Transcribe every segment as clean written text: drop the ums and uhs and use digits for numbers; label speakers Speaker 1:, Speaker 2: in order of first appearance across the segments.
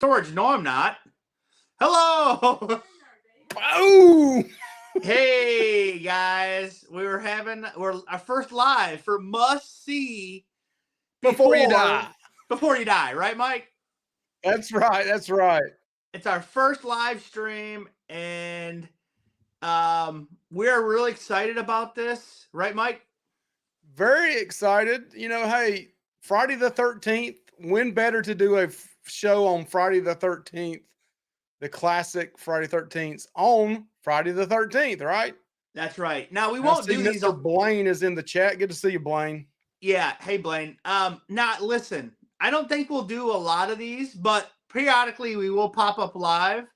Speaker 1: Storage. No, I'm not. Hello.
Speaker 2: Oh,
Speaker 1: Hey guys, we're our first live for must see
Speaker 2: before you die.
Speaker 1: before you die, right, Mike?
Speaker 2: That's right. That's right.
Speaker 1: It's our first live stream, and we're really excited about this, right, Mike?
Speaker 2: Very excited. Hey, Friday the 13th, when better to do a show on Friday the 13th, the classic Friday 13th on Friday the 13th, right?
Speaker 1: That's right. Now we
Speaker 2: I
Speaker 1: won't
Speaker 2: see
Speaker 1: do these.
Speaker 2: Mr. Blaine is in the chat. Good to see you, Blaine.
Speaker 1: Yeah. Hey, Blaine. Now listen. I don't think we'll do a lot of these, but periodically we will pop up live.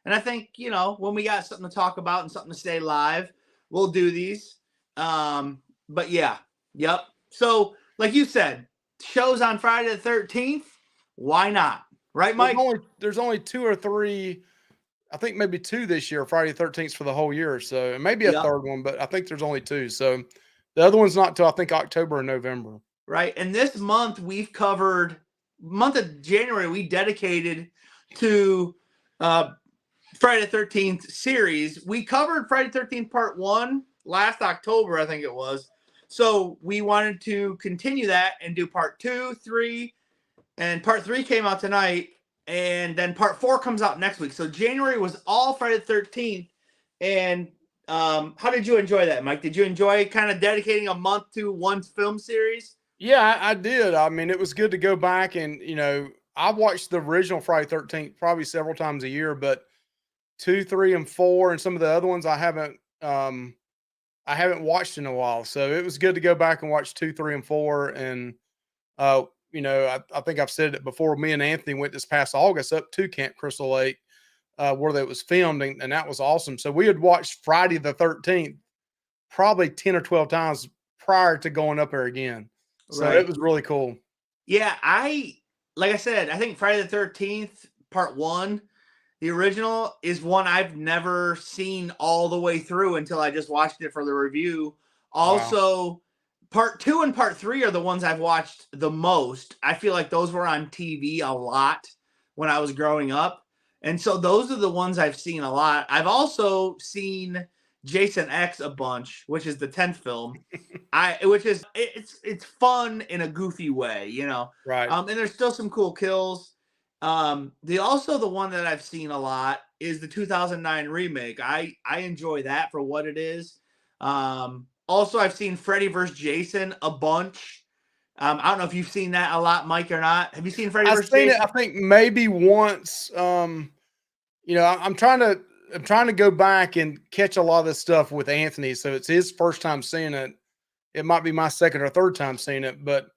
Speaker 1: And I think when we got something to talk about and something to stay live, we'll do these. But yeah, yep. So like you said, shows on Friday the 13th. Why not? Right, Mike?
Speaker 2: There's only two or three. I think maybe two this year, Friday the 13th for the whole year. So maybe a third one, but I think there's only two. So the other one's not till I think October and November.
Speaker 1: Right. And this month we've covered month of January we dedicated to Friday the 13th series. We covered Friday the 13th part 1 last October, I think it was. So we wanted to continue that and do part 2, 3, and part 3 came out tonight, and then part 4 comes out next week. So January was all Friday the 13th. And how did you enjoy that, Mike? Did you enjoy kind of dedicating a month to one film series?
Speaker 2: Yeah, I did. I mean, it was good to go back and, I watched the original Friday 13th probably several times a year, but 2, 3, and 4 and some of the other ones I haven't watched in a while. So it was good to go back and watch 2, 3, and 4. And I think I've said it before. Me and Anthony went this past August up to Camp Crystal Lake, where that was filmed, and that was awesome. So we had watched Friday the 13th probably 10 or 12 times prior to going up there again. So
Speaker 1: Right.
Speaker 2: it was really cool.
Speaker 1: Yeah, like I said, I think Friday the 13th part 1, the original, is one I've never seen all the way through until I just watched it for the review. Also, part 2 and part 3 are the ones I've watched the most. I feel like those were on TV a lot when I was growing up. And so those are the ones I've seen a lot. I've also seen Jason X a bunch, which is the 10th film. It's fun in a goofy way,
Speaker 2: Right.
Speaker 1: And there's still some cool kills. The one that I've seen a lot is the 2009 remake. I enjoy that for what it is. Also, I've seen Freddy vs. Jason a bunch. I don't know if you've seen that a lot, Mike, or not. Have you seen Freddy vs. Jason?
Speaker 2: I've seen it, I think maybe once. I'm trying to go back and catch a lot of this stuff with Anthony. So it's his first time seeing it. It might be my second or third time seeing it, but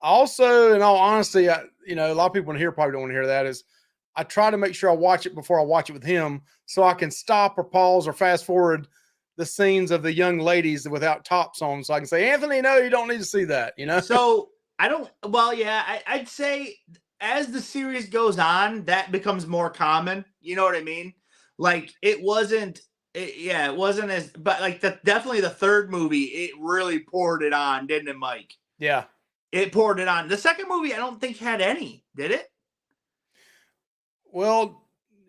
Speaker 2: also, in all honesty, a lot of people in here probably don't want to hear that. Is I try to make sure I watch it before I watch it with him, so I can stop or pause or fast forward the scenes of the young ladies without tops on, so I can say, Anthony, no, you don't need to see that.
Speaker 1: So I don't. Well, yeah, I'd say as the series goes on, that becomes more common. You know what I mean? Like it wasn't as, but like definitely the third movie, it really poured it on, didn't it, Mike?
Speaker 2: Yeah.
Speaker 1: It poured it on. The second movie, I don't think had any, did it?
Speaker 2: Well,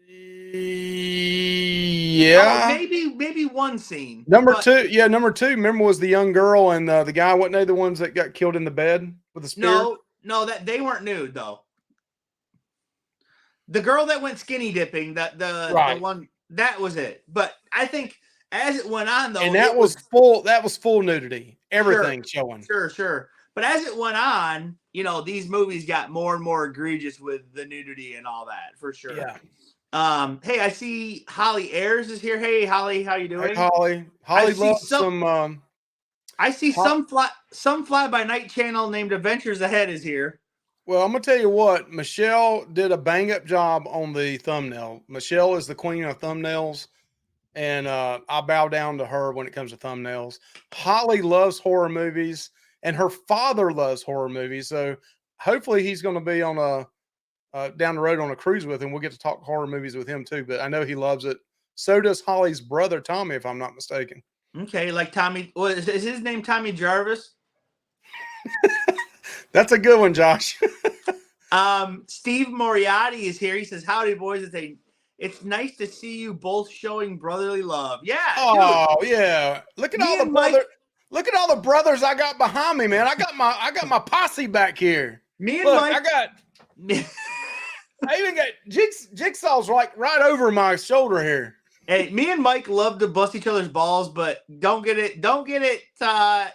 Speaker 2: yeah.
Speaker 1: Maybe one scene.
Speaker 2: Number two. Remember, was the young girl and the guy. Wasn't they the ones that got killed in the bed with a spear?
Speaker 1: No, that they weren't nude though. The girl that went skinny dipping, the one, that was it. But I think as it went on though,
Speaker 2: and that was full. That was full nudity. Everything showing.
Speaker 1: Sure. But as it went on, these movies got more and more egregious with the nudity and all that, for sure.
Speaker 2: Yeah.
Speaker 1: Hey, I see Holly Ayers is here. Hey, Holly, how you doing?
Speaker 2: Hey, Holly. Holly loves some.
Speaker 1: I see some fly by night channel named Adventures Ahead is here.
Speaker 2: Well, I'm gonna tell you what. Michelle did a bang up job on the thumbnail. Michelle is the queen of thumbnails, and I bow down to her when it comes to thumbnails. Holly loves horror movies, and her father loves horror movies. So hopefully he's going to be on down the road on a cruise with him. We'll get to talk horror movies with him too, but I know he loves it. So does Holly's brother, Tommy, if I'm not mistaken.
Speaker 1: Okay. Like Tommy, is his name Tommy Jarvis?
Speaker 2: That's a good one, Josh.
Speaker 1: Steve Moriarty is here. He says, "Howdy, boys. It's nice to see you both showing brotherly love." Yeah, dude.
Speaker 2: Oh yeah. Look at
Speaker 1: Me
Speaker 2: all the
Speaker 1: and Mike.
Speaker 2: Look at all the brothers I got behind me, man. I got my posse back here.
Speaker 1: Me and
Speaker 2: Look,
Speaker 1: Mike.
Speaker 2: I even got Jigsaw's like right over my shoulder here.
Speaker 1: Hey, me and Mike love to bust each other's balls, but don't get it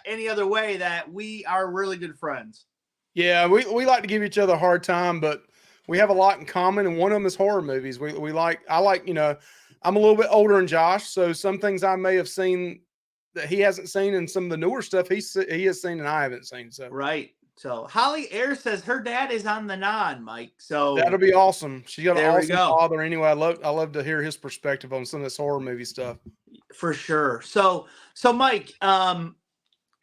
Speaker 1: any other way that we are really good friends.
Speaker 2: Yeah, we like to give each other a hard time, but we have a lot in common, and one of them is horror movies. I like, I'm a little bit older than Josh, so some things I may have seen that he hasn't seen, and some of the newer stuff he has seen and I haven't seen. So
Speaker 1: right. So Holly Air says her dad is on the non, Mike. So
Speaker 2: that'll be awesome. She's got an
Speaker 1: there we
Speaker 2: awesome
Speaker 1: go.
Speaker 2: father. Anyway, I love to hear his perspective on some of this horror movie stuff.
Speaker 1: For sure. So Mike,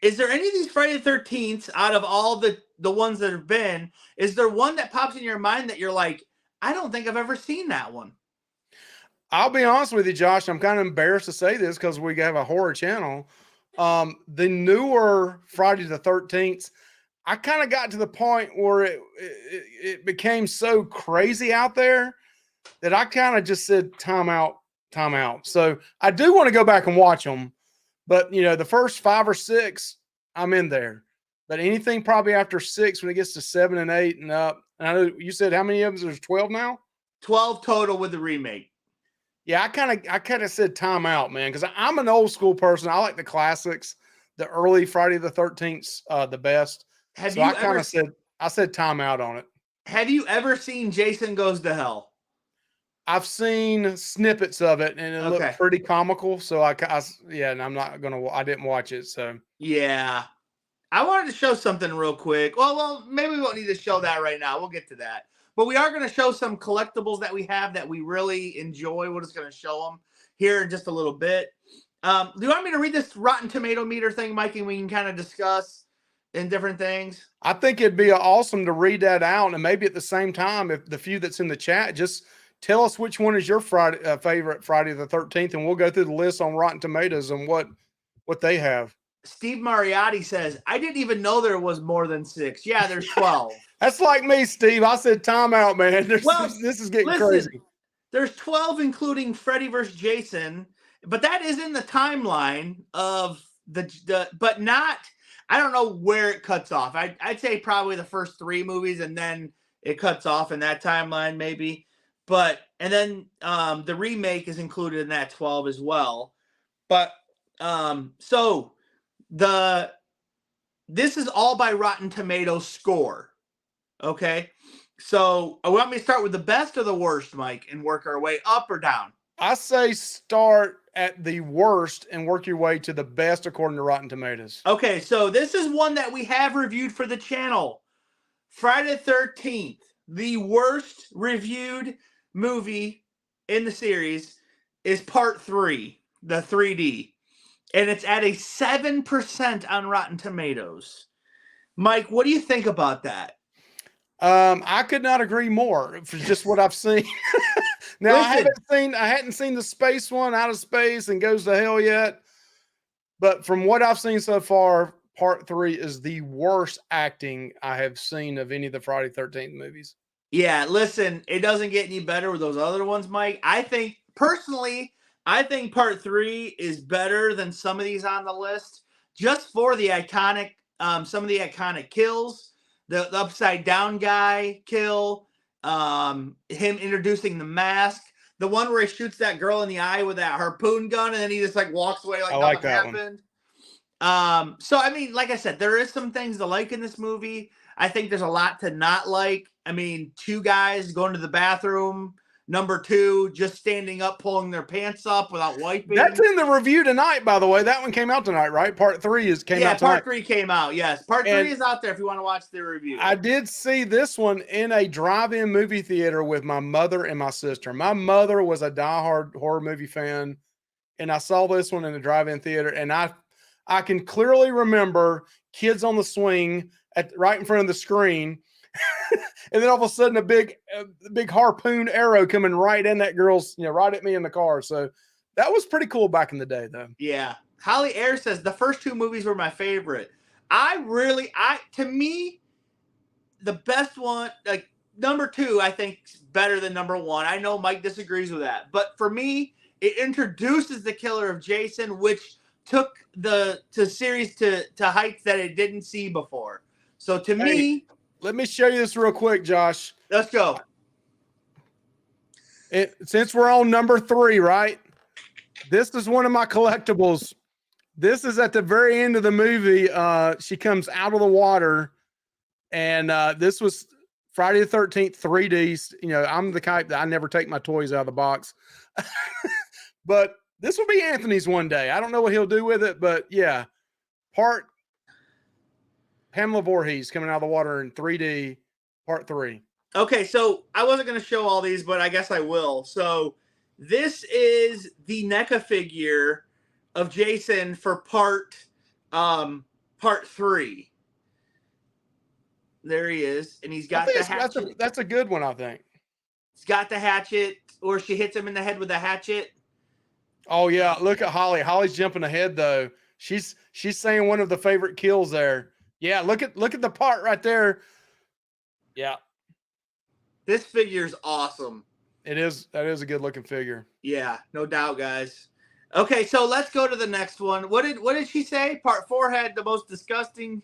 Speaker 1: is there any of these Friday the 13th out of all the ones that have been, is there one that pops in your mind that you're like, I don't think I've ever seen that one?
Speaker 2: I'll be honest with you, Josh. I'm kind of embarrassed to say this because we have a horror channel. The newer Friday the 13th, I kind of got to the point where it became so crazy out there that I kind of just said, time out. So I do want to go back and watch them, but the first 5 or 6, I'm in there. But anything probably after 6, when it gets to 7 and 8 and up, and I know you said how many of them? There's 12 now?
Speaker 1: 12 total with the remake.
Speaker 2: Yeah, I kind of said time out, man, because I'm an old school person. I like the classics, the early Friday the 13th, the best. I said time out on it.
Speaker 1: Have you ever seen Jason Goes to Hell?
Speaker 2: I've seen snippets of it, and it looked pretty comical. So and I'm not gonna. I didn't watch it. So
Speaker 1: yeah, I wanted to show something real quick. Well, maybe we won't need to show that right now. We'll get to that. But we are going to show some collectibles that we have that we really enjoy. We're just going to show them here in just a little bit. Do you want me to read this Rotten Tomato meter thing, Mike, and we can kind of discuss in different things?
Speaker 2: I think it'd be awesome to read that out, and maybe at the same time, if the few that's in the chat, just tell us which one is your favorite Friday the 13th, and we'll go through the list on Rotten Tomatoes and what they have.
Speaker 1: Steve Mariotti says, I didn't even know there was more than 6. Yeah, there's 12.
Speaker 2: That's like me, Steve. I said time out, man. This is getting crazy.
Speaker 1: There's 12, including Freddy vs. Jason, but that is in the timeline of but not, I don't know where it cuts off. I'd say probably the first 3 movies, and then it cuts off in that timeline, maybe. And then the remake is included in that 12 as well. But this is all by Rotten Tomatoes score. Okay. So I want me to start with the best or the worst, Mike, and work our way up or down?
Speaker 2: I say start at the worst and work your way to the best according to Rotten Tomatoes.
Speaker 1: Okay, so this is one that we have reviewed for the channel. Friday the 13th, the worst reviewed movie in the series is Part 3, the 3D. And it's at a 7% on Rotten Tomatoes. Mike, what do you think about that?
Speaker 2: I could not agree more for just what I've seen. Now, I hadn't seen the space one, Out of Space and Goes to Hell yet. But from what I've seen so far, Part 3 is the worst acting I have seen of any of the Friday 13th movies.
Speaker 1: Yeah, listen, it doesn't get any better with those other ones, Mike. I think Part 3 is better than some of these on the list, just for the iconic, some of the iconic kills, the upside down guy kill, him introducing the mask, the one where he shoots that girl in the eye with that harpoon gun, and then he just like walks away like nothing happened. So I mean, like I said, there is some things to like in this movie. I think there's a lot to not like. I mean, 2 guys going to the bathroom. Number 2, just standing up, pulling their pants up without wiping.
Speaker 2: That's in the review tonight, by the way. That one came out tonight, right? Part 3 came out tonight.
Speaker 1: Part 3 came out, yes. Part 3 is out there if you want to watch the review.
Speaker 2: I did see this one in a drive-in movie theater with my mother and my sister. My mother was a diehard horror movie fan, and I saw this one in a drive-in theater, and I can clearly remember kids on the swing right in front of the screen. And then all of a sudden, a big harpoon arrow coming right in that girl's, right at me in the car. So that was pretty cool back in the day, though.
Speaker 1: Yeah. Holly Air says the first 2 movies were my favorite. To me, the best one, like number 2, I think, is better than number 1. I know Mike disagrees with that, but for me, it introduces the killer of Jason, which took the series to heights that it didn't see before. So to me,
Speaker 2: let me show you this real quick, Josh.
Speaker 1: let's go.
Speaker 2: Since we're on number 3, right? This is one of my collectibles. This is at the very end of the movie. She comes out of the water, and this was Friday the 13th 3D. You know, I'm the type that I never take my toys out of the box. But this will be Anthony's one day. I don't know what he'll do with it, but yeah. Part Pamela Voorhees coming out of the water in 3D, part 3.
Speaker 1: Okay, so I wasn't going to show all these, but I guess I will. So this is the NECA figure of Jason for part 3. There he is, and he's got the hatchet.
Speaker 2: That's a good one, I think.
Speaker 1: He's got the hatchet, or she hits him in the head with the hatchet.
Speaker 2: Oh yeah, look at Holly. Holly's jumping ahead though. She's saying one of the favorite kills there. Yeah, look at the part right there. Yeah.
Speaker 1: This figure's awesome.
Speaker 2: It is. That is a good looking figure.
Speaker 1: Yeah, no doubt, guys. Okay, so let's go to the next one. What did she say? Part 4 had the most disturbing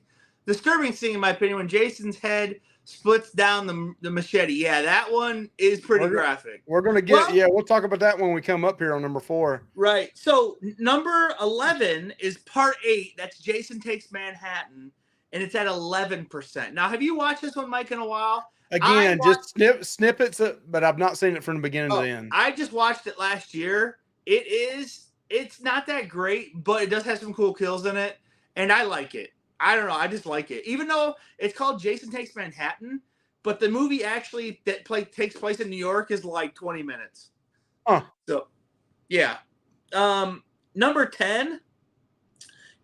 Speaker 1: scene, in my opinion, when Jason's head splits down the machete. Yeah, that one is pretty graphic.
Speaker 2: We're gonna get we'll talk about that when we come up here on number 4.
Speaker 1: Right. So number 11 is part 8. That's Jason Takes Manhattan, and it's at 11%. Now, have you watched this one, Mike, in a while?
Speaker 2: Again, just snippets, but I've not seen it from the beginning to the end.
Speaker 1: I just watched it last year. It's not that great, but it does have some cool kills in it, and I like it. I don't know. I just like it. Even though it's called Jason Takes Manhattan, but the movie actually takes place in New York is like 20 minutes.
Speaker 2: Huh.
Speaker 1: So, yeah. Number 10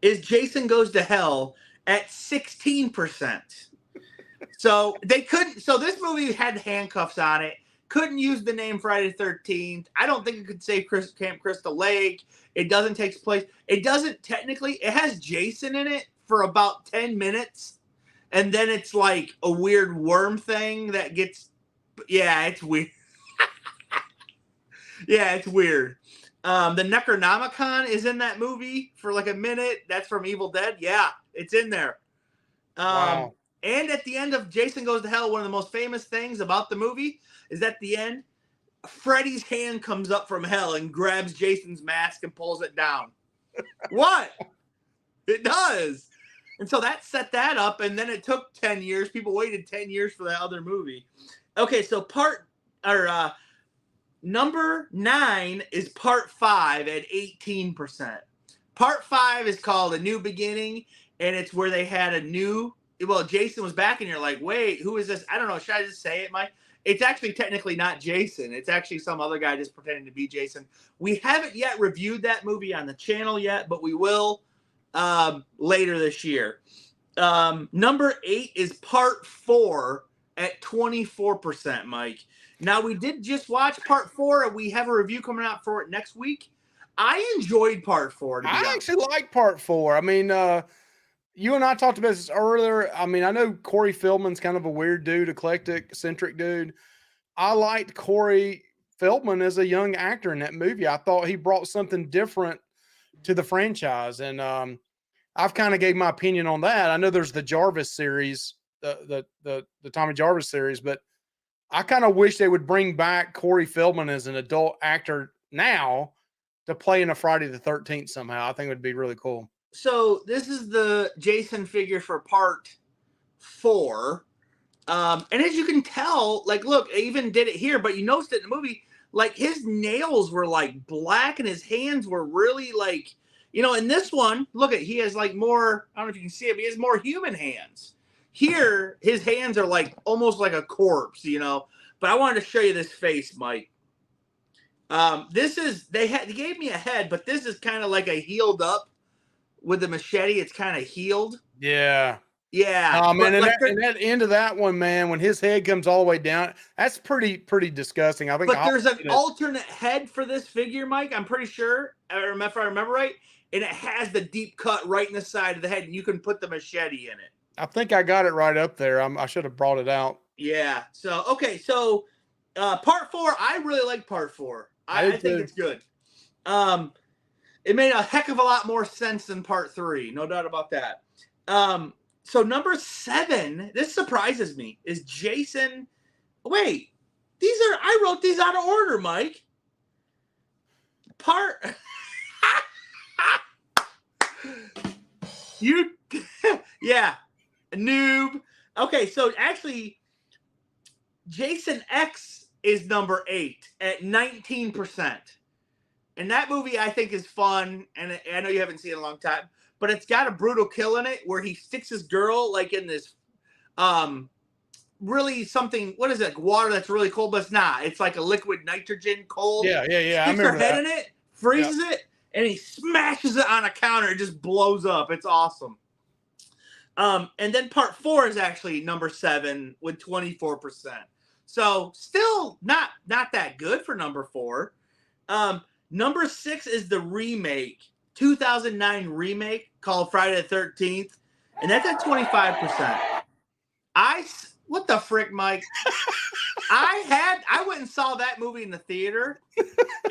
Speaker 1: is Jason Goes to Hell at 16%. So this movie had handcuffs on it. Couldn't use the name Friday the 13th. I don't think it could say Camp Crystal Lake. It doesn't take place. It doesn't technically. It has Jason in it for about 10 minutes. And then it's like a weird worm thing that gets. Yeah, it's weird. Yeah, it's weird. The Necronomicon is in that movie for like a minute. That's from Evil Dead. Yeah, it's in there.
Speaker 2: Wow.
Speaker 1: And at the end of Jason Goes to Hell, one of the most famous things about the movie is at the end, Freddy's hand comes up from hell and grabs Jason's mask and pulls it down. What? It does. And so that set that up, and then it took 10 years. People waited 10 years for that other movie. Okay, so number 9 is part 5 at 18%. Part 5 is called A New Beginning, and it's where they had Jason was back, and you're like, wait, who is this? I don't know. Should I just say it, Mike? It's actually technically not Jason. It's actually some other guy just pretending to be Jason. We haven't yet reviewed that movie on the channel yet, but we will later this year. Number 8 is part 4 at 24%, Mike. Now, we did just watch part 4, and we have a review coming out for it next week. I enjoyed part 4.
Speaker 2: I actually like part 4. I mean, you and I talked about this earlier. I mean, I know Corey Feldman's kind of a weird dude, eclectic, eccentric dude. I liked Corey Feldman as a young actor in that movie. I thought he brought something different to the franchise. And I've kind of gave my opinion on that. I know there's the Jarvis series, the Tommy Jarvis series, but I kind of wish they would bring back Corey Feldman as an adult actor now to play in a Friday the 13th somehow. I think it would be really cool.
Speaker 1: So this is the Jason figure for part 4. And as you can tell, like, look, I even did it here, but you noticed it in the movie, like his nails were like black and his hands were really like, in this one, look he has like more, I don't know if you can see it, but he has more human hands. Here, his hands are like almost like a corpse, but I wanted to show you this face, Mike. They gave me a head, but this is kind of like a healed up. With the machete, it's kind of healed.
Speaker 2: Yeah.
Speaker 1: Yeah.
Speaker 2: And that end of that one, man, when his head comes all the way down, that's pretty disgusting. I think.
Speaker 1: But there's an alternate head for this figure, Mike. I'm pretty sure, if I remember right, and it has the deep cut right in the side of the head, and you can put the machete in it.
Speaker 2: I think I got it right up there. I should have brought it out.
Speaker 1: Yeah. So okay. So part 4, I really like part 4. I think it's good. It made a heck of a lot more sense than part 3, no doubt about that. So number 7, this surprises me, is Jason. Wait, I wrote these out of order, Mike. Part you yeah, noob. Okay, so actually Jason X is number 8 at 19%. And that movie I think is fun, and I know you haven't seen it in a long time, but it's got a brutal kill in it where he sticks his girl like in this really something, what is it, like water that's really cold, but it's not. It's like a liquid nitrogen cold.
Speaker 2: Yeah. I
Speaker 1: Sticks her
Speaker 2: remember
Speaker 1: head
Speaker 2: that.
Speaker 1: in it, freezes it, and he smashes it on a counter. It just blows up. It's awesome. And then part 4 is actually number 7 with 24%. So still not that good for number 4. Number 6 is the remake, 2009 remake called Friday the 13th, and that's at 25%. What the frick, Mike? I went and saw that movie in the theater,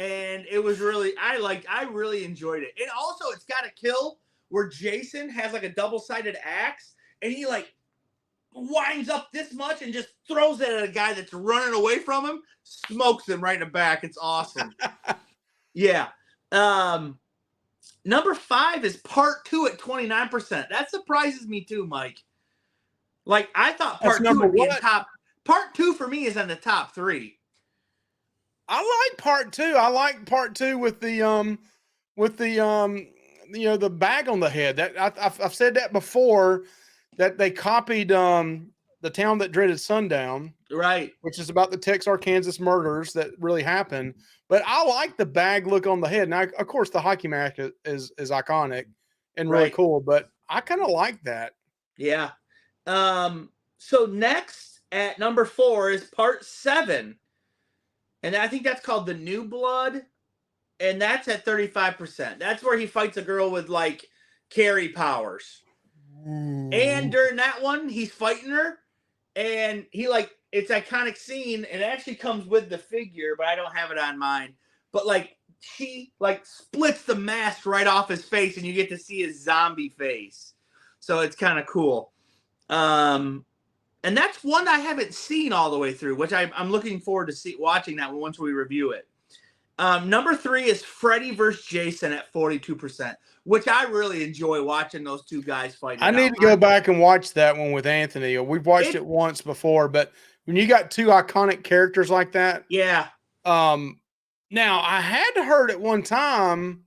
Speaker 1: and it was really, I really enjoyed it. And also, it's got a kill where Jason has like a double-sided axe, and he like winds up this much and just throws it at a guy that's running away from him, smokes him right in the back. It's awesome. Yeah. Number 5 is part 2 at 29%. That surprises me too, Mike. Like, I thought part 2 would be in top. Part 2 for me is in the top 3.
Speaker 2: I like part 2. I like part 2 with the the bag on the head. That I've said that before, that they copied The Town That Dreaded Sundown,
Speaker 1: right?
Speaker 2: Which is about the Texarkana murders that really happened. But I like the bag look on the head. Now, of course, the hockey mask is iconic and really cool. But I kind of like that.
Speaker 1: Yeah. So next at number 4 is part 7, and I think that's called The New Blood, and that's at 35%. That's where he fights a girl with like carry powers. Ooh. And during that one, he's fighting her, and he like, it's iconic scene, and it actually comes with the figure, but I don't have it on mine. But like, she like splits the mask right off his face, and you get to see his zombie face. So it's kind of cool. And that's one I haven't seen all the way through, which I'm looking forward to watching that one once we review it. Number 3 is Freddy vs. Jason at 42%, which I really enjoy watching those two guys fight.
Speaker 2: I need to go back and watch that one with Anthony. We've watched it once before, but when you got two iconic characters like that,
Speaker 1: yeah.
Speaker 2: Now I had heard at one time,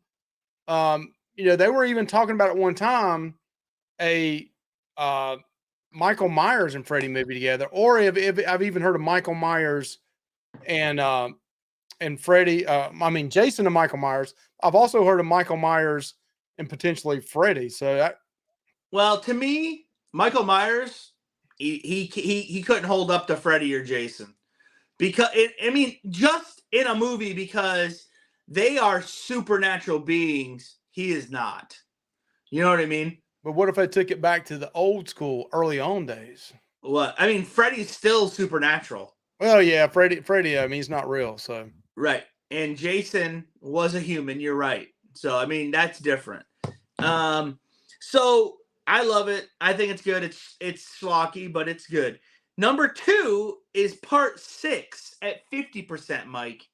Speaker 2: they were even talking about at one time Michael Myers and Freddy movie together, or if I've even heard of Michael Myers and Freddy. Jason and Michael Myers. I've also heard of Michael Myers and potentially Freddy. So
Speaker 1: well, to me, Michael Myers, he couldn't hold up to Freddy or Jason, because just in a movie, because they are supernatural beings. He is not. You know what I mean?
Speaker 2: But what if I took it back to the old school, early on days?
Speaker 1: What? Freddy's still supernatural.
Speaker 2: Well, yeah, Freddy, he's not real, so.
Speaker 1: Right. And Jason was a human, you're right. So, that's different. So I love it. I think it's good. It's schlocky, but it's good. Number 2 is part 6 at 50%, Mike.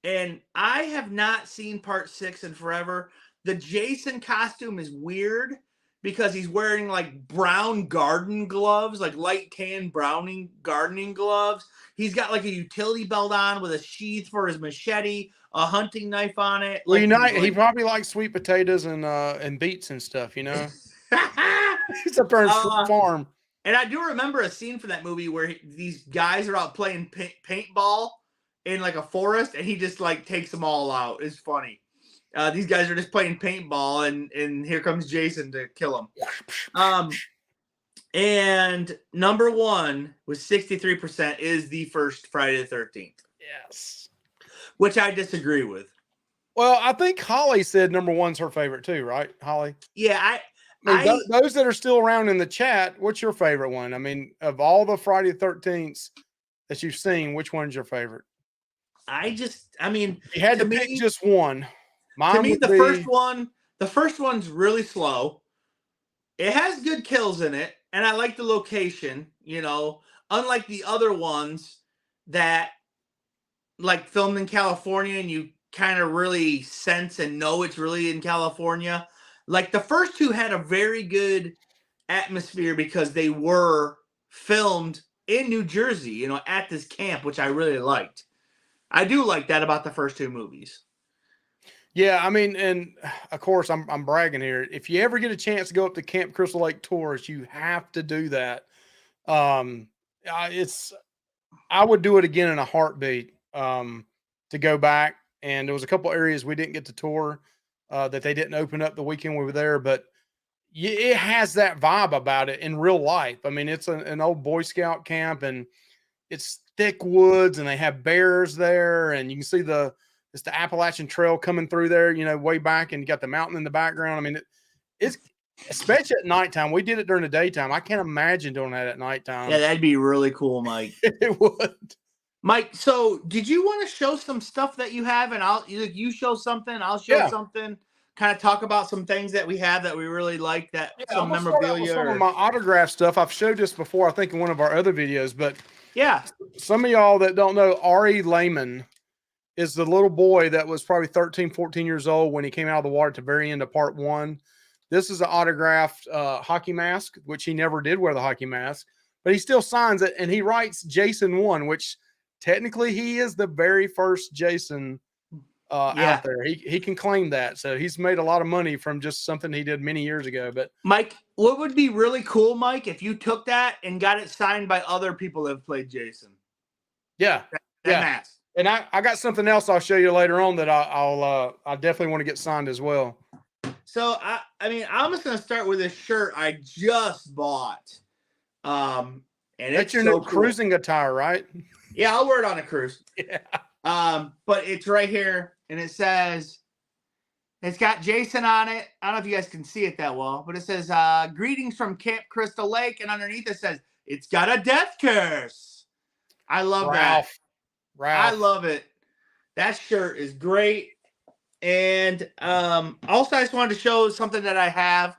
Speaker 1: And I have not seen part 6 in forever. The Jason costume is weird because he's wearing like brown garden gloves, like light tan gardening gloves. He's got like a utility belt on with a sheath for his machete, a hunting knife on it.
Speaker 2: Well, he probably likes sweet potatoes and beets and stuff, He's up there in farm.
Speaker 1: And I do remember a scene from that movie where these guys are out playing paintball in like a forest, and he just like takes them all out. It's funny. These guys are just playing paintball, and here comes Jason to kill them. And number 1 with 63% is the first Friday the 13th.
Speaker 2: Yes.
Speaker 1: Which I disagree with.
Speaker 2: Well, I think Holly said number 1's her favorite too, right, Holly?
Speaker 1: Yeah,
Speaker 2: I mean, those that are still around in the chat, what's your favorite one? I mean, of all the Friday the 13th that you've seen, which one's your favorite?
Speaker 1: I mean,
Speaker 2: If you had to pick just one. Mine would be
Speaker 1: the first one's really slow. It has good kills in it, and I like the location, you know, unlike the other ones that like filmed in California and you kind of really sense and know it's really in California. Like the first two had a very good atmosphere because they were filmed in New Jersey, you know, at this camp, which I really liked. I do like that about the first two movies.
Speaker 2: Yeah, I mean, and of course, I'm bragging here. If you ever get a chance to go up to Camp Crystal Lake tours, you have to do that. I would do it again in a heartbeat. To go back, and there was a couple areas we didn't get to tour that they didn't open up the weekend we were there, but it has that vibe about it in real life. I mean, it's an old Boy Scout camp, and it's thick woods, and they have bears there, and you can see it's the Appalachian Trail coming through there, you know, way back, and you got the mountain in the background. I mean, it's especially at nighttime. We did it during the daytime. I can't imagine doing that at nighttime.
Speaker 1: Yeah, that'd be really cool, Mike.
Speaker 2: It would.
Speaker 1: Mike, so did you want to show some stuff that you have, and you show something, I'll show something, kind of talk about some things that we have that we really like, that some memorabilia,
Speaker 2: some of my autograph stuff. I've showed this before, I think, in one of our other videos, but
Speaker 1: yeah,
Speaker 2: some of y'all that don't know, Ari Lehman is the little boy that was probably 13, 14 years old when he came out of the water at the very end of part 1. This is an autographed hockey mask, which he never did wear the hockey mask, but he still signs it, and he writes Jason 1, which technically he is the very first Jason out there. He can claim that. So he's made a lot of money from just something he did many years ago. But
Speaker 1: Mike, what would be really cool, Mike, if you took that and got it signed by other people that have played Jason?
Speaker 2: Yeah.
Speaker 1: That mask.
Speaker 2: And I got something else I'll show you later on that I definitely want to get signed as well.
Speaker 1: So I mean, I'm just gonna start with this shirt I just bought. And
Speaker 2: that's your new cruising attire, right?
Speaker 1: Yeah, I'll wear it on a cruise.
Speaker 2: Yeah.
Speaker 1: But it's right here, and it says, it's got Jason on it. I don't know if you guys can see it that well, but it says, greetings from Camp Crystal Lake, and underneath it says, it's got a death curse. I love that.
Speaker 2: Ralph.
Speaker 1: I love it. That shirt is great. And also, I just wanted to show something that I have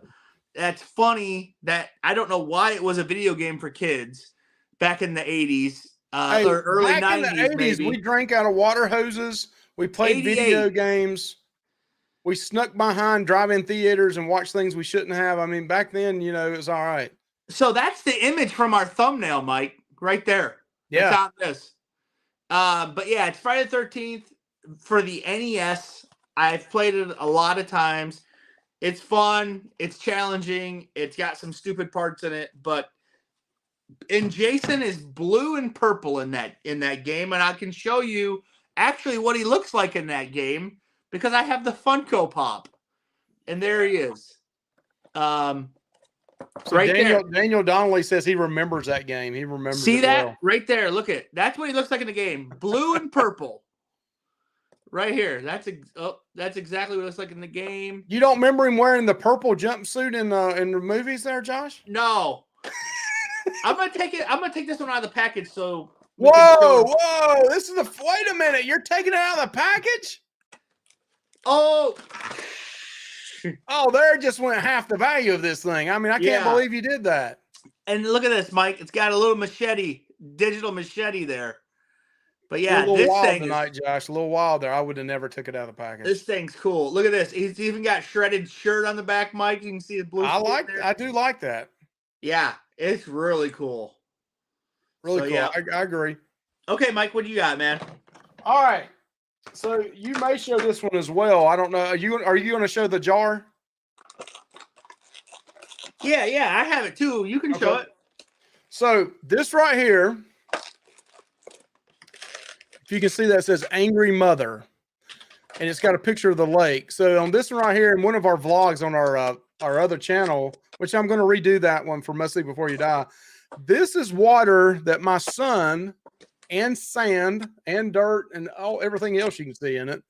Speaker 1: that's funny, that I don't know why it was a video game for kids back in the 80s. Or early 90s, in the 80s, maybe.
Speaker 2: We drank out of water hoses. We played video games. We snuck behind drive-in theaters and watched things we shouldn't have. I mean, back then, you know, it was all right.
Speaker 1: So that's the image from our thumbnail, Mike, right there.
Speaker 2: Yeah.
Speaker 1: It's on this. But yeah, it's Friday the 13th for the NES. I've played it a lot of times. It's fun. It's challenging. It's got some stupid parts in it, and Jason is blue and purple in that game, and I can show you actually what he looks like in that game because I have the Funko Pop, and there he is. So
Speaker 2: right Daniel Donnelly says he remembers that game. He remembers.
Speaker 1: See that
Speaker 2: well.
Speaker 1: Right there? Look at that's what he looks like in the game, blue and purple. Right here. That's exactly what it looks like in the game.
Speaker 2: You don't remember him wearing the purple jumpsuit in the movies there, Josh?
Speaker 1: No. I'm gonna take this one out of the package. So
Speaker 2: whoa! This is wait a minute. You're taking it out of the package?
Speaker 1: Oh,
Speaker 2: there just went half the value of this thing. I mean, I can't believe you did that.
Speaker 1: And look at this, Mike. It's got a little digital machete there. But yeah,
Speaker 2: a little wild tonight, Josh. A little wild there. I would have never took it out of the package.
Speaker 1: This thing's cool. Look at this. He's even got shredded shirt on the back, Mike. You can see his blue.
Speaker 2: I do like that.
Speaker 1: Yeah, it's really cool.
Speaker 2: Really cool. Yeah. I agree.
Speaker 1: Okay, Mike, what do you got, man?
Speaker 2: All right. So you may show this one as well. I don't know. Are you going to show the jar?
Speaker 1: Yeah, I have it too. You can show it.
Speaker 2: So this right here, if you can see that, it says Angry Mother, and it's got a picture of the lake. So on this one right here, in one of our vlogs on our other channel, which I'm going to redo that one for Must Sleep Before You Die. This is water that my son and sand and dirt and everything else you can see in it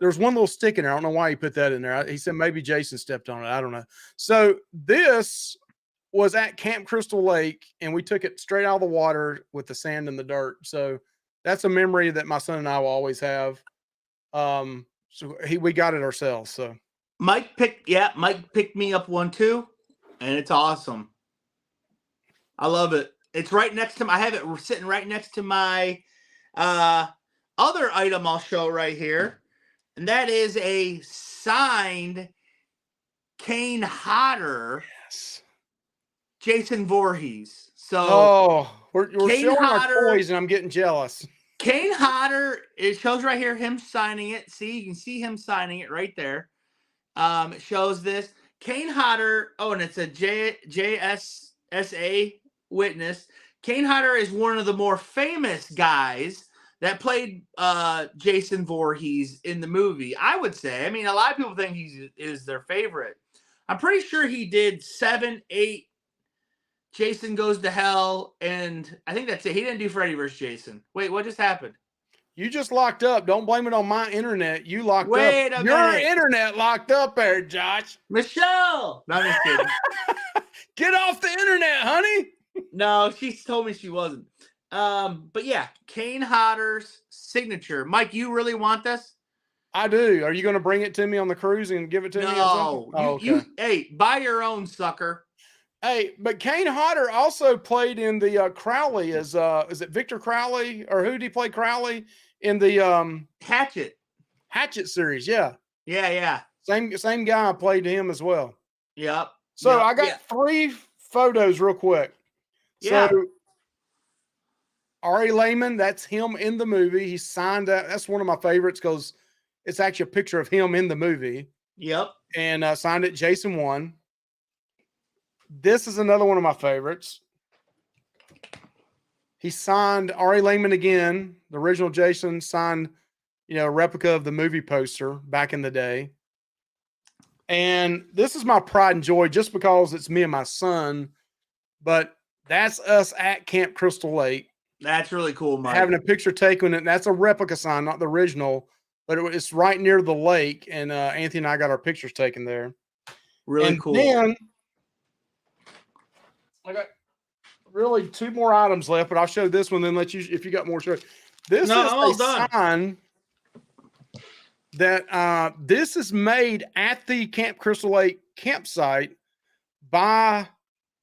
Speaker 2: there's one little stick in there. I don't know why he put that in there. He said maybe Jason stepped on it. I don't know. So this was at Camp Crystal Lake, and we took it straight out of the water with the sand and the dirt. So that's a memory that my son and I will always have. So we got it ourselves. So
Speaker 1: Mike picked me up one too, and it's awesome. I love it. It's right next to I have it sitting right next to my other item I'll show right here. And that is a signed Kane Hodder,
Speaker 2: yes.
Speaker 1: Jason Voorhees. So
Speaker 2: we're showing our toys, and I'm getting jealous.
Speaker 1: Kane Hodder, it shows right here him signing it. See, you can see him signing it right there. It shows this. Kane Hodder, and it's a JSSA witness. Kane Hodder is one of the more famous guys that played Jason Voorhees in the movie, I would say. I mean, a lot of people think he is their favorite. I'm pretty sure he did 7, 8, Jason Goes to Hell, and I think that's it. He didn't do Freddy vs. Jason. Wait, what just happened?
Speaker 2: You just locked up. Don't blame it on my internet. You locked up.
Speaker 1: Wait a minute.
Speaker 2: Your internet locked up there, Josh.
Speaker 1: Michelle! No, I'm just kidding.
Speaker 2: Get off the internet, honey.
Speaker 1: No, she told me she wasn't. But yeah, Kane Hodder's signature. Mike, you really want this?
Speaker 2: I do. Are you going to bring it to me on the cruise and give it to me?
Speaker 1: No.
Speaker 2: Okay.
Speaker 1: Hey, buy your own, sucker.
Speaker 2: Hey, but Kane Hodder also played in the Crowley as is it Victor Crowley, or who did he play Crowley in the
Speaker 1: Hatchet
Speaker 2: series? Yeah.
Speaker 1: Yeah.
Speaker 2: Same guy played him as well.
Speaker 1: Yep.
Speaker 2: So I got 3 photos real quick.
Speaker 1: Yeah.
Speaker 2: So Ari Lehman, that's him in the movie. He signed that. That's one of my favorites because it's actually a picture of him in the movie.
Speaker 1: Yep.
Speaker 2: And signed it Jason 1. This is another one of my favorites. He signed Ari Lehman again. The original Jason signed, a replica of the movie poster back in the day. And this is my pride and joy just because it's me and my son. But that's us at Camp Crystal Lake.
Speaker 1: That's really cool, Mike.
Speaker 2: Having a picture taken. And that's a replica sign, not the original. But it's right near the lake. And Anthony and I got our pictures taken there.
Speaker 1: Really cool.
Speaker 2: Then I got really 2 more items left, but I'll show this one, then let you, if you got more, show. This is a sign that this is made at the Camp Crystal Lake campsite by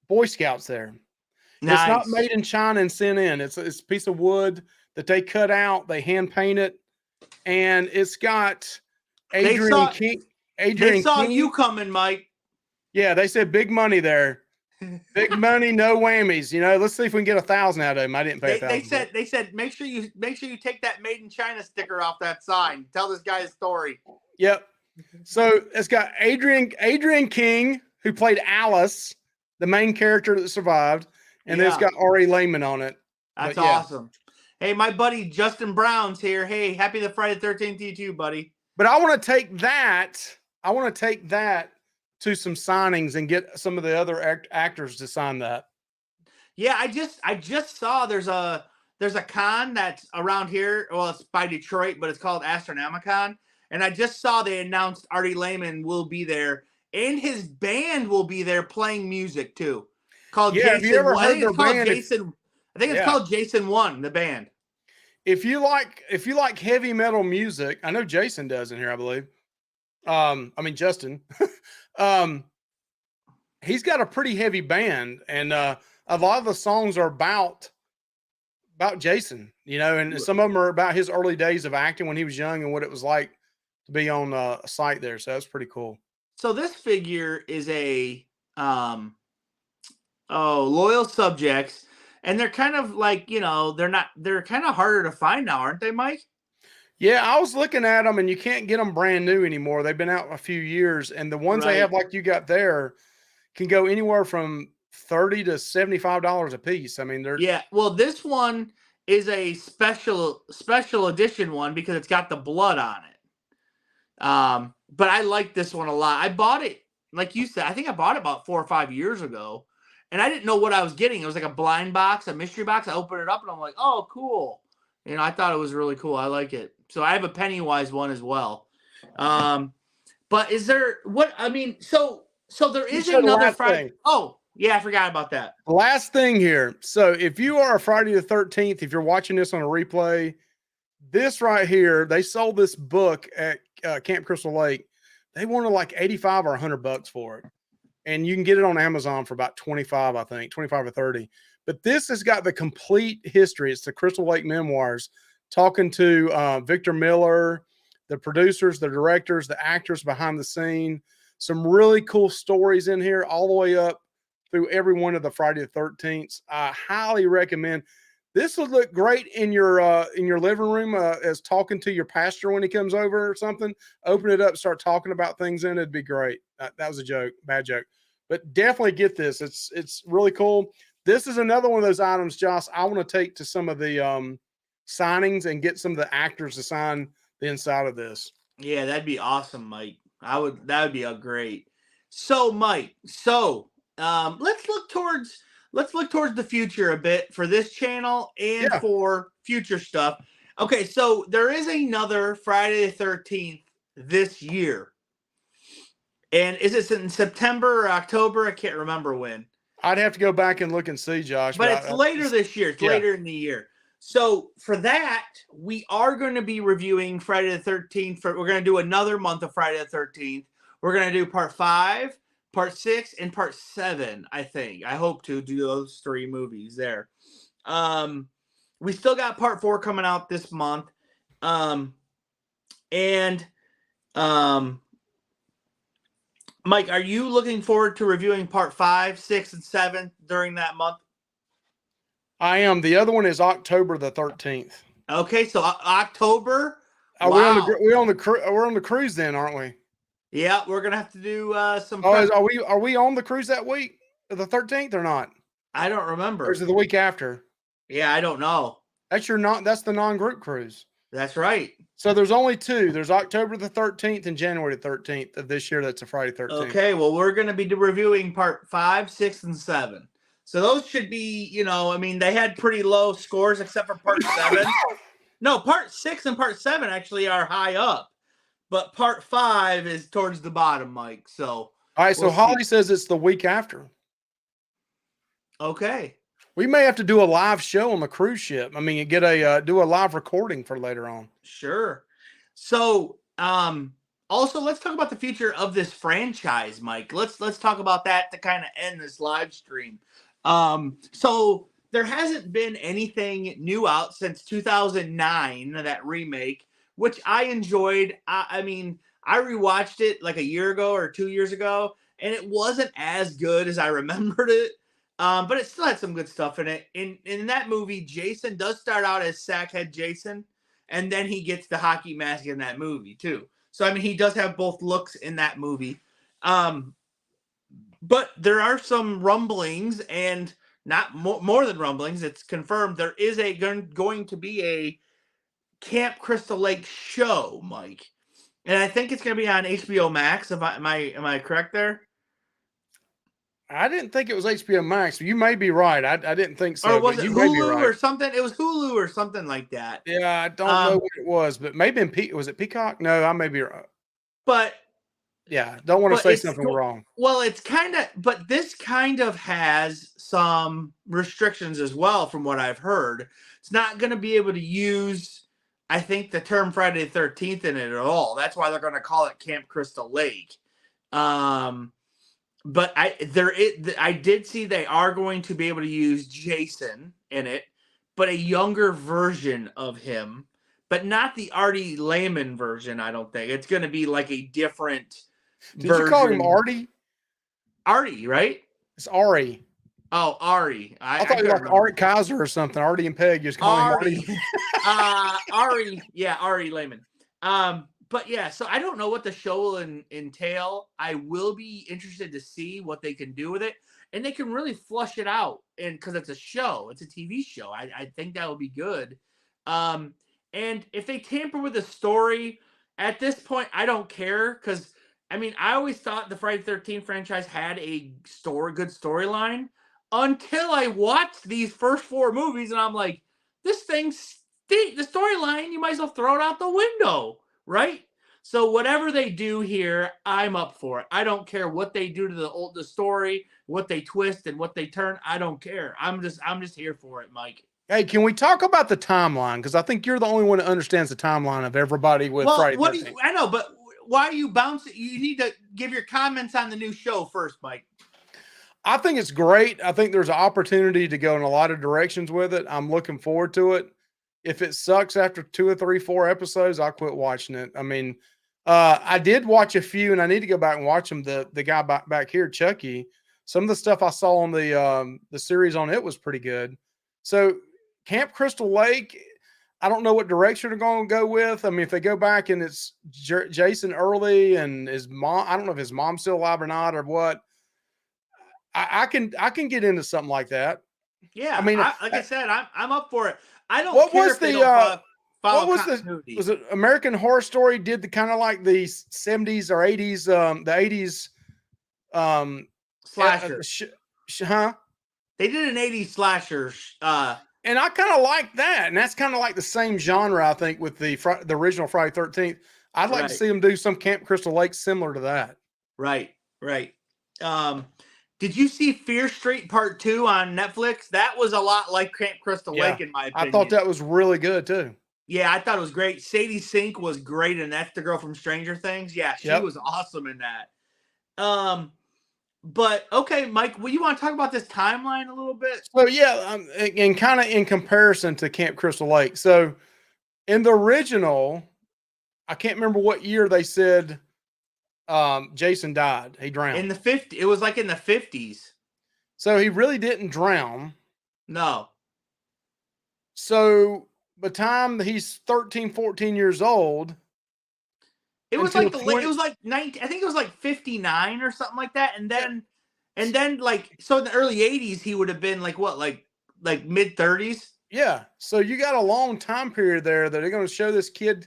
Speaker 2: Boy Scouts there. Nice. It's not made in China and sent in. It's a piece of wood that they cut out, they hand paint it, and it's got Adrian King.
Speaker 1: They saw you coming, Mike.
Speaker 2: Yeah, they said big money there. Big money, no whammies. Let's see if we can get 1,000 out of them. I didn't pay 1,000.
Speaker 1: They said make sure you take that Made in China sticker off that sign. Tell this guy a story.
Speaker 2: Yep. So it's got Adrian King, who played Alice, the main character that survived, and then it's got Ari Lehman on it.
Speaker 1: That's awesome. Hey, my buddy Justin Brown's here. Hey, happy the Friday the 13th to you too, buddy.
Speaker 2: But I want to take that. To some signings and get some of the other actors to sign that.
Speaker 1: Yeah, I just saw there's a con that's around here. Well, it's by Detroit, but it's called Astronomicon. And I just saw they announced Ari Lehman will be there, and his band will be there playing music too. Called Jason. Have you ever heard their band? Jason. I think it's called Jason 1, the band.
Speaker 2: If you like heavy metal music, I know Jason does in here, I believe. Justin. He's got a pretty heavy band, and a lot of the songs are about Jason, and some of them are about his early days of acting when he was young and what it was like to be on a site there. So that's pretty cool.
Speaker 1: So this figure is a loyal subjects, and they're kind of like, they're kind of harder to find now, aren't they, Mike?
Speaker 2: Yeah, I was looking at them, and you can't get them brand new anymore. They've been out a few years, and the ones they have, like you got there, can go anywhere from $30 to $75 a piece. I mean, they're
Speaker 1: Well, this one is a special edition one because it's got the blood on it. But I like this one a lot. I bought it, like you said. I think I bought it about 4 or 5 years ago, and I didn't know what I was getting. It was like a blind box, a mystery box. I opened it up, and I'm like, oh, cool. I thought it was really cool. I like it. So I have a Pennywise one as well. But is there what I mean? So there
Speaker 2: You
Speaker 1: is
Speaker 2: said the
Speaker 1: another
Speaker 2: last
Speaker 1: Friday.
Speaker 2: thing.
Speaker 1: Oh yeah, I forgot about that.
Speaker 2: Last thing here. So if you are a Friday the 13th, if you're watching this on a replay, this right here, they sold this book at Camp Crystal Lake. They wanted like 85 or $100 for it. And you can get it on Amazon for about 25, I think, 25 or 30. But this has got the complete history. It's the Crystal Lake Memoirs, talking to Victor Miller, the producers, the directors, the actors behind the scene. Some really cool stories in here, all the way up through every one of the Friday the 13th. I highly recommend. This would look great in your living room as talking to your pastor when he comes over or something. Open it up, start talking about things in it. It'd be great. That was a joke, bad joke. But definitely get this. It's really cool. This is another one of those items, Josh, I want to take to some of the signings and get some of the actors to sign the inside of this.
Speaker 1: Yeah, that'd be awesome, Mike. That would be a great. So, Mike, let's look towards the future a bit for this channel and
Speaker 2: Yeah.
Speaker 1: for future stuff. Okay, so there is another Friday the 13th this year. And is it in September or October? I can't remember when.
Speaker 2: I'd have to go back and look and see, Josh.
Speaker 1: But it's later this year. It's later in the year. So for that, we are going to be reviewing Friday the 13th. We're going to do another month of Friday the 13th. We're going to do part 5, part 6, and part 7, I think. I hope to do those 3 movies there. We still got part 4 coming out this month. Mike, are you looking forward to reviewing part 5, 6, and 7 during that month?
Speaker 2: I am. The other one is October the 13th.
Speaker 1: Okay, so October.
Speaker 2: Wow. We're on the cruise then, aren't we?
Speaker 1: Yeah, we're gonna have to do some.
Speaker 2: Are we on the cruise that week, the 13th, or not?
Speaker 1: I don't remember.
Speaker 2: Or is it the week after?
Speaker 1: Yeah, I don't know.
Speaker 2: That's the non-group cruise.
Speaker 1: That's right.
Speaker 2: So there's only 2. There's October the 13th and January the 13th of this year. That's a Friday 13th.
Speaker 1: Okay, well, we're going to be reviewing part 5, 6, and 7. So those should be, they had pretty low scores except for part 7. No, part 6 and part 7 actually are high up. But part 5 is towards the bottom, Mike. So
Speaker 2: all right, so Holly says it's the week after.
Speaker 1: Okay.
Speaker 2: We may have to do a live show on the cruise ship. I mean, do a live recording for later on.
Speaker 1: Sure. So, also let's talk about the future of this franchise, Mike. Let's talk about that to kind of end this live stream. So there hasn't been anything new out since 2009, that remake, which I enjoyed. I mean, I rewatched it like a year ago or 2 years ago, and it wasn't as good as I remembered it. But it still had some good stuff in it. In that movie, Jason does start out as Sackhead Jason, and then he gets the hockey mask in that movie too. So I mean, he does have both looks in that movie. But there are some rumblings, and not more than rumblings. It's confirmed there is going to be a Camp Crystal Lake show, Mike, and I think it's going to be on HBO Max. Am I correct there?
Speaker 2: I didn't think it was HBO Max. You may be right. I didn't think so.
Speaker 1: Or was it Hulu or something? It was Hulu or something like that.
Speaker 2: Yeah, I don't know what it was, but maybe was it Peacock? No, I may be wrong.
Speaker 1: But
Speaker 2: yeah, don't want to say something wrong.
Speaker 1: Well, but this kind of has some restrictions as well, from what I've heard. It's not going to be able to use, I think, the term Friday the 13th in it at all. That's why they're going to call it Camp Crystal Lake. But I did see they are going to be able to use Jason in it, but a younger version of him, but not the Artie Lehman version. I don't think it's going to be like a different.
Speaker 2: Did you call him Artie?
Speaker 1: Artie, right?
Speaker 2: It's Ari.
Speaker 1: Oh, Ari.
Speaker 2: I thought you were like Art Kaiser or something. Artie and Peg just call him Artie.
Speaker 1: Ari, yeah, Ari Lehman. But yeah, so I don't know what the show will entail. I will be interested to see what they can do with it, and they can really flush it out. And because it's a show, it's a TV show, I think that will be good. And if they tamper with the story at this point, I don't care, because I mean, I always thought the Friday the 13th franchise had a good storyline until I watched these first 4 movies, and I'm like, this thing's the storyline. You might as well throw it out the window. Right? So whatever they do here, I'm up for it. I don't care what they do to the story, what they twist and what they turn. I don't care. I'm just here for it, Mike.
Speaker 2: Hey, can we talk about the timeline? Because I think you're the only one that understands the timeline of everybody with
Speaker 1: Well,
Speaker 2: Friday
Speaker 1: what do
Speaker 2: 13th.
Speaker 1: you, I know, but why are you bouncing? You need to give your comments on the new show first, Mike.
Speaker 2: I think it's great. I think there's an opportunity to go in a lot of directions with it. I'm looking forward to it. If it sucks after 2 or 3, 4 episodes, I'll quit watching it. I mean, I did watch a few, and I need to go back and watch them. The guy back here, Chucky. Some of the stuff I saw on the series on it was pretty good. So Camp Crystal Lake, I don't know what direction they're going to go with. I mean, if they go back and it's Jason Early and his mom, I don't know if his mom's still alive or not or what. I can get into something like that.
Speaker 1: Yeah,
Speaker 2: I mean,
Speaker 1: like I said, I'm up for it. I don't
Speaker 2: what
Speaker 1: care
Speaker 2: was
Speaker 1: if they
Speaker 2: the
Speaker 1: don't follow
Speaker 2: what was
Speaker 1: continuity.
Speaker 2: was it American Horror Story did the kind of like the 70s or 80s the 80s
Speaker 1: Slasher.
Speaker 2: Huh?
Speaker 1: They did an 80s slasher.
Speaker 2: And I kind of like that, and that's kind of like the same genre, I think, with the original Friday 13th. I'd like to see them do some Camp Crystal Lake similar to that.
Speaker 1: Right. Did you see Fear Street Part 2 on Netflix? That was a lot like Camp Crystal Lake, in my opinion.
Speaker 2: I thought that was really good, too.
Speaker 1: Yeah, I thought it was great. Sadie Sink was great, and that's the girl from Stranger Things. Yeah, she was awesome in that. But, okay, Mike, you want to talk about this timeline a little bit?
Speaker 2: So, yeah, and kind of in comparison to Camp Crystal Lake. So, in the original, I can't remember what year they said Jason died. He drowned.
Speaker 1: In the 50s. It was like in the 50s.
Speaker 2: So he really didn't drown.
Speaker 1: No.
Speaker 2: So by the time he's 13, 14 years old.
Speaker 1: It was like it was like 19, I think it was like 59 or something like that. And then like, so in the early 80s, he would have been like what, like mid 30s?
Speaker 2: Yeah. So you got a long time period there that they're going to show this kid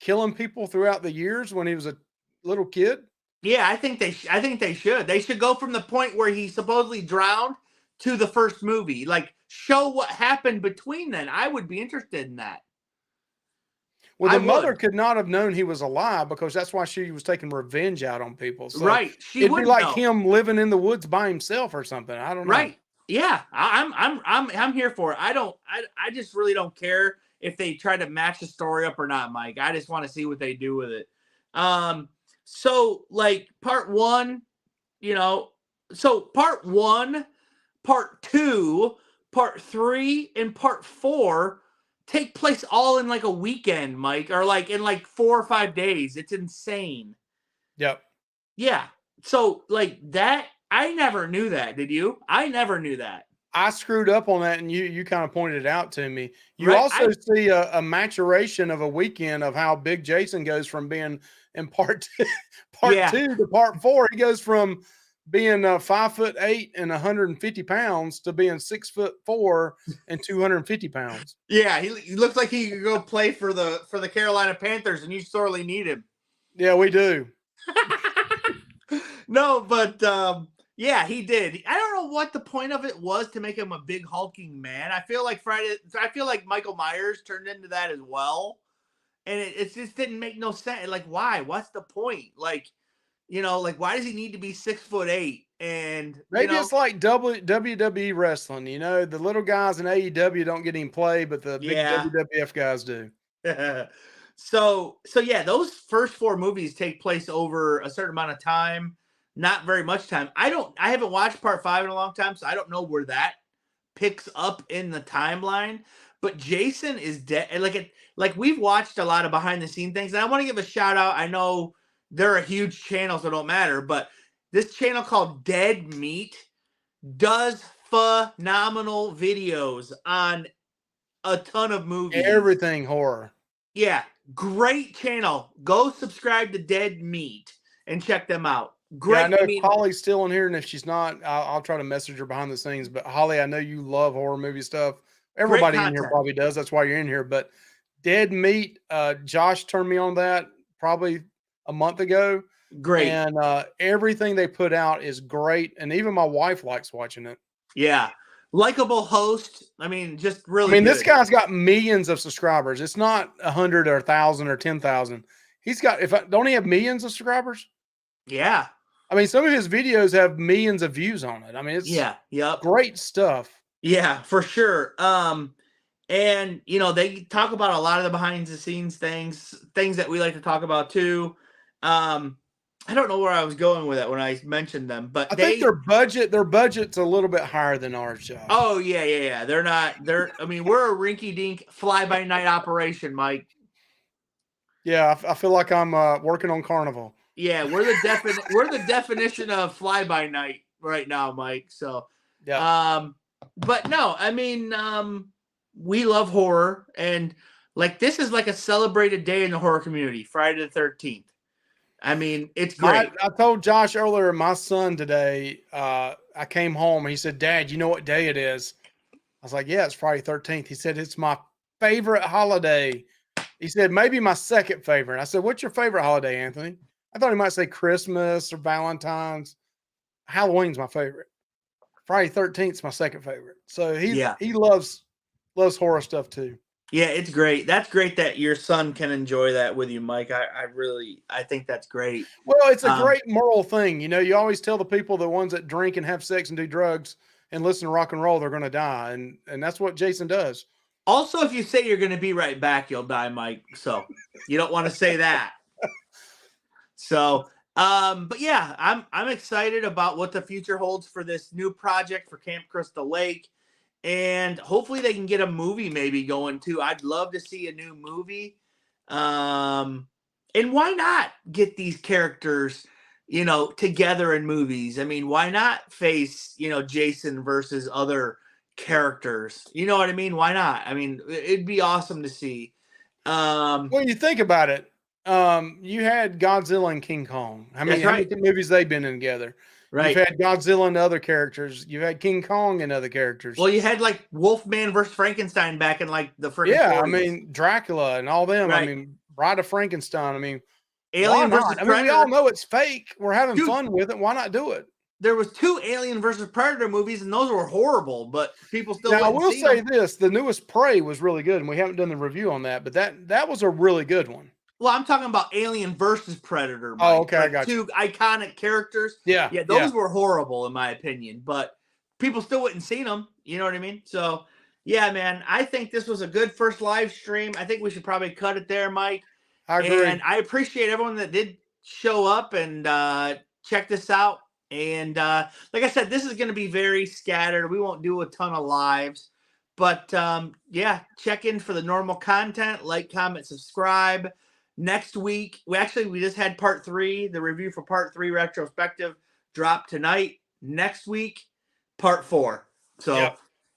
Speaker 2: killing people throughout the years when he was a little kid.
Speaker 1: Yeah, I think they should. They should go from the point where he supposedly drowned to the first movie. Like, show what happened between then. I would be interested in that.
Speaker 2: Well, the mother could not have known he was alive because that's why she was taking revenge out on people. So
Speaker 1: right.
Speaker 2: It'd be like him living in the woods by himself or something. I don't know.
Speaker 1: Right. Yeah. I'm here for it. I just really don't care if they try to match the story up or not, Mike. I just want to see what they do with it. So like part 1, so part 1, part 2, part 3, and part 4 take place all in like a weekend, Mike, or like in like 4 or 5 days. It's insane.
Speaker 2: Yep.
Speaker 1: Yeah. So like that, I never knew that. Did you? I never knew that.
Speaker 2: I screwed up on that, and you kind of pointed it out to me. You also see a maturation of a weekend of how big Jason goes from being in part 2 to part 4. He goes from being 5'8" and 150 pounds to being 6'4" and 250 pounds.
Speaker 1: Yeah, he looks like he could go play for the Carolina Panthers, and you sorely need him.
Speaker 2: Yeah, we do.
Speaker 1: No, but yeah, he did. I don't know what the point of it was to make him a big hulking man. I feel like Michael Myers turned into that as well. And it just didn't make no sense. Like, why? What's the point? Like, like, why does he need to be 6'8"? And
Speaker 2: maybe it's like WWE wrestling. The little guys in AEW don't get any play, but the big WWF guys do.
Speaker 1: So yeah, those first 4 movies take place over a certain amount of time. Not very much time. I haven't watched part 5 in a long time, so I don't know where that picks up in the timeline. But Jason is dead. Like we've watched a lot of behind the scene things, and I want to give a shout out. I know they're a huge channel, so it don't matter, but this channel called Dead Meat does phenomenal videos on a ton of movies.
Speaker 2: Everything horror.
Speaker 1: Yeah, great channel. Go subscribe to Dead Meat and check them out. Great.
Speaker 2: Yeah, I know if Holly's still in here, and if she's not, I'll try to message her behind the scenes. But Holly, I know you love horror movie stuff. Everybody in here probably does. That's why you're in here. But Dead Meat, Josh turned me on that probably a month ago.
Speaker 1: Great.
Speaker 2: And everything they put out is great. And even my wife likes watching it.
Speaker 1: Yeah. Likeable host. I mean, just really good.
Speaker 2: This guy's got millions of subscribers. It's not 100 or 1,000 or 10,000. He's got, don't he have millions of subscribers?
Speaker 1: Yeah.
Speaker 2: I mean, some of his videos have millions of views on it. I mean, it's
Speaker 1: Yep.
Speaker 2: great stuff.
Speaker 1: Yeah, for sure. And they talk about a lot of the behind the scenes things that we like to talk about too. I don't know where I was going with it when I mentioned them, but
Speaker 2: I think their budget's a little bit higher than ours, Josh.
Speaker 1: Oh yeah. They're not. I mean, we're a rinky dink fly by night operation, Mike.
Speaker 2: Yeah, I feel like I'm working on Carnival.
Speaker 1: Yeah, we're the definition of fly by night right now, Mike. So,
Speaker 2: yeah.
Speaker 1: But no, I mean, we love horror, and like this is like a celebrated day in the horror community, Friday the 13th. I mean, it's great.
Speaker 2: I told Josh earlier, my son today, I came home and he said, "Dad, you know what day it is?" I was like, "Yeah, it's Friday 13th." He said, "It's my favorite holiday." He said, "Maybe my second favorite." I said, "What's your favorite holiday, Anthony?" I thought he might say Christmas or Valentine's. Halloween's my favorite. Friday 13th is my second favorite. So he loves horror stuff too.
Speaker 1: Yeah, it's great. That's great that your son can enjoy that with you, Mike. I think that's great.
Speaker 2: Well, it's a great moral thing. You always tell the people, the ones that drink and have sex and do drugs and listen to rock and roll, they're going to die. And that's what Jason does.
Speaker 1: Also, if you say you're going to be right back, you'll die, Mike. So you don't want to say that. So, but yeah, I'm excited about what the future holds for this new project for Camp Crystal Lake. And hopefully they can get a movie maybe going too. I'd love to see a new movie. And why not get these characters, together in movies? I mean, why not face, Jason versus other characters? You know what I mean? Why not? I mean, it'd be awesome to see.
Speaker 2: When you think about it, you had Godzilla and King Kong. How many movies they've been in together?
Speaker 1: Right.
Speaker 2: You've had Godzilla and other characters. You've had King Kong and other characters.
Speaker 1: Well, you had like Wolfman versus Frankenstein back in like the freaking 40s.
Speaker 2: I mean, Dracula and all them.
Speaker 1: Right.
Speaker 2: I mean, Bride of Frankenstein. I mean,
Speaker 1: Alien versus Predator.
Speaker 2: I mean, we all know it's fake. We're having fun with it. Why not do it?
Speaker 1: There was 2 Alien versus Predator movies, and those were horrible, but people still.
Speaker 2: Now, I will say this: the newest Prey was really good, and we haven't done the review on that, but that was a really good one.
Speaker 1: Well, I'm talking about Alien versus Predator. Mike.
Speaker 2: Oh, okay,
Speaker 1: like
Speaker 2: I got
Speaker 1: 2 iconic characters.
Speaker 2: Yeah,
Speaker 1: those were horrible in my opinion, but people still wouldn't see them. You know what I mean? So, yeah, man, I think this was a good first live stream. I think we should probably cut it there, Mike.
Speaker 2: I agree.
Speaker 1: And I appreciate everyone that did show up and check this out. And like I said, this is going to be very scattered. We won't do a ton of lives. But, yeah, check in for the normal content. Like, comment, subscribe. Next week, we just had part 3. The review for part 3 retrospective dropped tonight. Next week, part 4. So,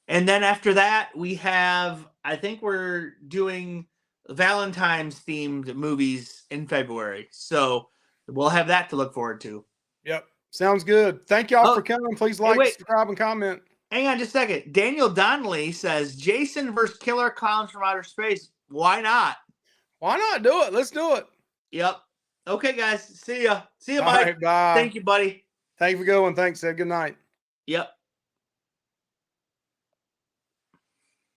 Speaker 1: And then after that, we have, I think we're doing Valentine's themed movies in February. So we'll have that to look forward to.
Speaker 2: Yep. Sounds good. Thank y'all for coming. Please like, subscribe, and comment.
Speaker 1: Hang on just a second. Daniel Donnelly says, Jason versus Killer Clowns from Outer Space. Why not?
Speaker 2: Why not do it? Let's do it.
Speaker 1: Yep. Okay, guys. See ya. See ya,
Speaker 2: All
Speaker 1: buddy.
Speaker 2: right, bye.
Speaker 1: Thank you, buddy.
Speaker 2: Thank you for going. Thanks. Have a good night.
Speaker 1: Yep.